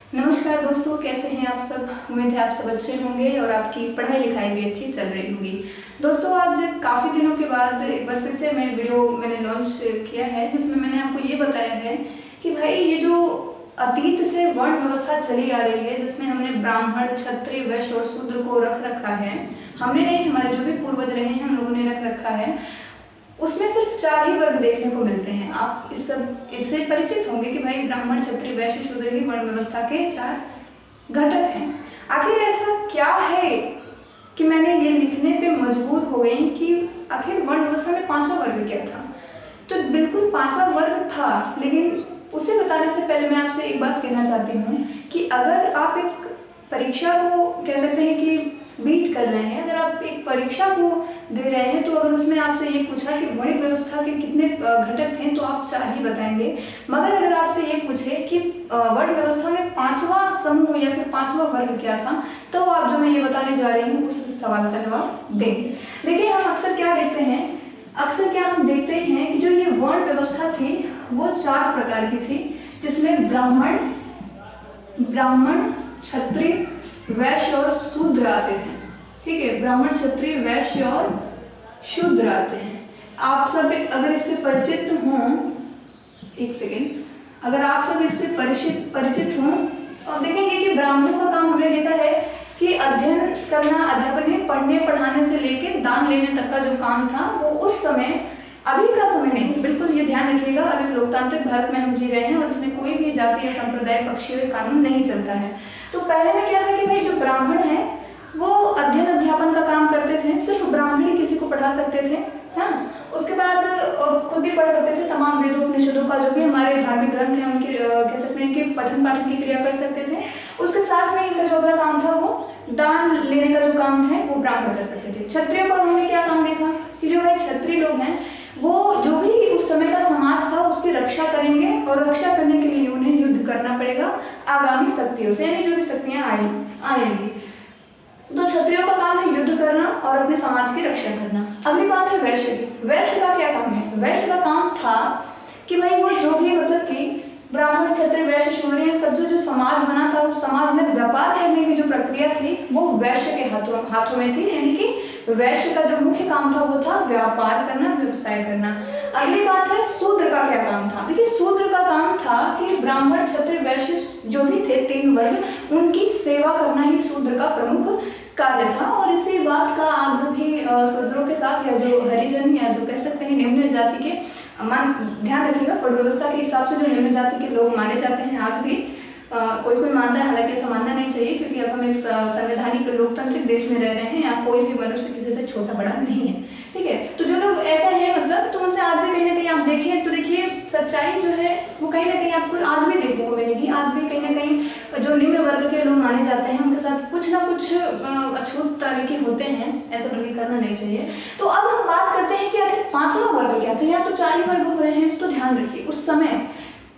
नमस्कार दोस्तों, कैसे हैं आप सब। उम्मीद है आप सब अच्छे होंगे और आपकी पढ़ाई लिखाई भी अच्छी चल रही होगी। दोस्तों, आज काफ़ी दिनों के बाद एक बार फिर से मैंने लॉन्च किया है, जिसमें मैंने आपको ये बताया है कि भाई ये जो अतीत से वर्ण व्यवस्था चली आ रही है, जिसमें हमने ब्राह्मण, क्षत्रिय, वैश्य और शूद्र को रख रखा है। हमने नहीं, हमारे जो भी पूर्वज रहे हैं हम लोगों ने रख रखा है। उसमें सिर्फ 4 ही वर्ग देखने को मिलते हैं। आप इससे परिचित होंगे कि भाई ब्राह्मण, क्षत्रिय, वैश्य, शूद्र ही वर्ण व्यवस्था के 4 घटक हैं। आखिर ऐसा क्या है कि मैंने ये लिखने पे मजबूर हो गई कि आखिर वर्ण व्यवस्था में 5वां वर्ग क्या था। तो बिल्कुल 5वां वर्ग था, लेकिन उसे बताने से पहले मैं आपसे एक बात कहना चाहती हूँ कि अगर आप एक परीक्षा को कह सकते हैं कि बीट कर रहे हैं, अगर आप एक परीक्षा को दे रहे हैं, तो अगर उसमें आपसे ये पूछा कि वर्णिक व्यवस्था के कितने घटक हैं, तो आप 4 ही बताएंगे। मगर अगर आपसे ये पूछे कि वर्ण व्यवस्था में 5वां समूह या फिर 5वां वर्ग क्या था, तो आप जो मैं ये बताने जा रही हूँ उस सवाल का जवाब देंगे। देखिए, हम अक्सर क्या देखते हैं कि जो ये वर्ण व्यवस्था थी वो 4 प्रकार की थी, जिसमें ब्राह्मण, क्षत्रिय, वैश्य और शूद्र आते हैं। ठीक है, ब्राह्मण, क्षत्रिय, वैश्य और शूद्र आते हैं। आप सब अगर इससे परिचित हों, एक सेकेंड, अगर आप सब इससे परिचित हों और देखेंगे कि ब्राह्मणों का काम हमने देखा है कि अध्ययन करना, अध्यापन में पढ़ने पढ़ाने से लेकर दान लेने तक का जो काम था वो उस समय, अभी का समय नहीं। बिल्कुल ये ध्यान रखिएगा, अभी लोकतांत्रिक भारत में हम जी रहे हैं और इसमें कोई भी जातीय, संप्रदाय, पक्षीय कानून नहीं चलता है। तो पहले में क्या था कि भाई जो ब्राह्मण है वो अध्ययन अध्यापन का काम करते थे, सिर्फ ब्राह्मण ही किसी को पढ़ा सकते थे, है ना। उसके बाद खुद भी पढ़ सकते थे, तमाम वेदों, उपनिषदों का जो भी हमारे धार्मिक ग्रंथ हैं उनकी कह सकते हैं कि पठन पाठन की क्रिया कर सकते थे। उसके साथ में इनका जो अगला काम था वो दान लेने का जो काम है वो ब्राह्मण कर सकते थे। क्षत्रियों का हमने क्या काम देखा कि जो भाई क्षत्रिय लोग हैं वो जो भी उस समय का समाज था उसकी रक्षा करेंगे, और रक्षा करने के लिए उन्हें युद्ध करना पड़ेगा आगामी शक्तियों से, यानी जो भी शक्तियाँ आएंगी। तो क्षत्रियों का काम है युद्ध करना और अपने समाज की रक्षा करना। अगली बात है वैश्य की। वैश्य का क्या काम है? वैश्य का काम था कि भाई वो जो भी मतलब कि ब्राह्मण, क्षत्रिय, वैश्य, शूद्र सब जो समाज बना था उस समाज में व्यापार करने की जो प्रक्रिया थी वो वैश्य के हाथों में थी, यानी कि वैश्य का जो मुख्य काम था वो था व्यापार करना, व्यवसाय करना। अगली बात है शूद्र का क्या काम था। देखिए, शूद्र का काम था कि ब्राह्मण, क्षत्रिय, वैश्य जो भी थे 3 वर्ग, उनकी सेवा करना ही शूद्र का प्रमुख कार्य था। और इसी बात का आज भी शूद्रों के साथ या जो हरिजन या जो कह सकते हैं निम्न जाति के, ध्यान रखिएगा, वर्ण व्यवस्था के हिसाब से जो निम्न जाति के लोग माने जाते हैं आज भी, कोई मानता है, हालांकि ऐसा मानना नहीं चाहिए, क्योंकि अब हम एक संवैधानिक लोकतांत्रिक देश में रह रहे हैं, यहाँ कोई भी मनुष्य किसी से छोटा बड़ा नहीं है। ठीक है, तो जो लोग ऐसा है मतलब, तो उनसे आज भी कहीं ना कहीं आप देखें तो देखिए सच्चाई जो है वो कहीं ना कहीं आपको आज भी देखने को मिलेगी। आज भी कहीं ना कहीं जो निम्न वर्ग के लोग माने जाते हैं उनके साथ कुछ ना कुछ अछूत तरीके होते हैं, ऐसा बल्कि करना नहीं चाहिए। तो अब हम बात करते हैं कि आखिर 5वां वर्ग क्या था। यहाँ तो 4 ही वर्ग हो रहे हैं, तो ध्यान रखिए उस समय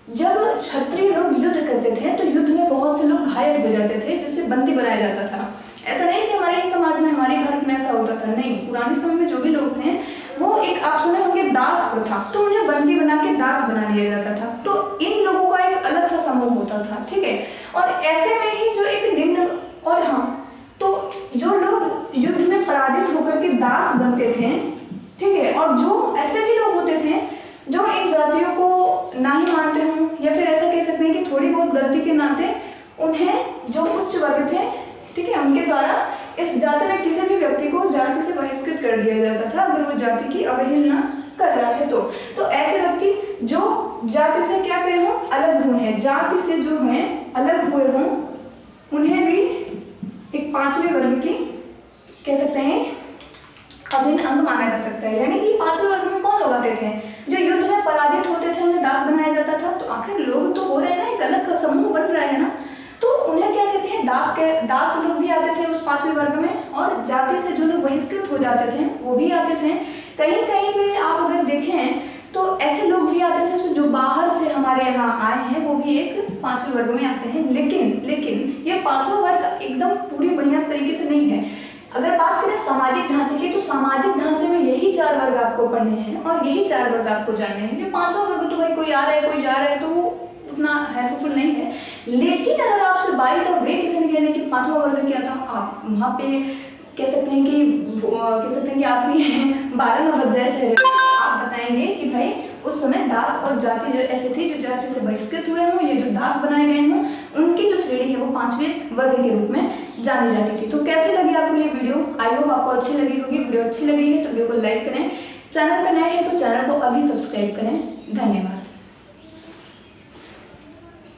जब क्षत्रिय लोग युद्ध करते थे तो युद्ध में बहुत से लोग घायल हो जाते थे, जिससे बंदी बनाया जाता था। ऐसा नहीं कि हमारे ही समाज में, हमारे भारत में ऐसा होता था, नहीं। पुराने समय में जो भी लोग थे वो एक, आप सुने होंगे, दास प्रथा, तो उन्हें बंदी बना के दास बना लिया जाता था। तो इन लोगों का एक अलग सा समूह होता था। ठीक है, और ऐसे में ही जो एक निम्न, और हाँ, तो जो लोग युद्ध में पराजित होकर के दास बनते थे, ठीक है, और जो ऐसे भी लोग होते थे जो इन जातियों को ना ही मानते हों, या फिर ऐसा कह सकते हैं कि थोड़ी बहुत गलती के नाते उन्हें जो उच्च वर्ग थे, ठीक है, उनके द्वारा इस जाति में किसी भी व्यक्ति को जाति से बहिष्कृत कर दिया जाता था अगर वो जाति की अवहेलना कर रहा है। तो ऐसे व्यक्ति जो जाति से क्या कहे हों, अलग हुए हैं, जाति से जो हैं अलग हुए हों, उन्हें भी एक 5वें वर्ग की कह सकते हैं अभिन्न अंग माना जा सकता है। यानी कि 5वें वर्ग में कौन लोग आते थे? जो युद्ध में पराजित होते थे, उन्हें दास बनाया जाता था। तो आखिर लोग तो हो रहे हैं ना, एक अलग समूह बन रहा है ना, तो उन्हें क्या कहते हैं, दास लोग भी आते थे उस 5वें वर्ग में। और जाति से जो लोग बहिष्कृत हो जाते थे वो भी आते थे। कहीं कहीं पे आप अगर देखें तो ऐसे लोग भी आते थे जो बाहर से हमारे यहाँ आए हैं, वो भी एक 5वें वर्ग में आते हैं। लेकिन ये 5वां वर्ग एकदम पूरी बढ़िया तरीके से नहीं है। अगर बात करें सामाजिक ढांचे की, तो सामाजिक ढांचे में यही 4 वर्ग आपको पढ़ने हैं और यही 4 वर्ग आपको जानने हैं। जो 5वां वर्ग तो भाई कोई आ रहा है कोई जा रहा है, तो वो उतना हेल्पफुल नहीं है। लेकिन अगर आपसे बाई द वे किसी ने कहने कि पांचवा वर्ग क्या था, आप वहाँ पे कह सकते हैं कि आपकी 12 ना बज जाए 6 बजे, आप बताएंगे कि भाई उस समय दास और जाति जो ऐसे थे जो जाति से बहिष्कृत हुए हों, ये जो दास बनाए गए हों, उनकी जो श्रेणी है वो 5वें वर्ग के रूप में जानी जाती थी। तो कैसी लगी आपको ये वीडियो? आई होप आपको अच्छी लगी होगी। वीडियो अच्छी लगी है तो वीडियो को लाइक करें, चैनल पर नए हैं तो चैनल को अभी सब्सक्राइब करें। धन्यवाद।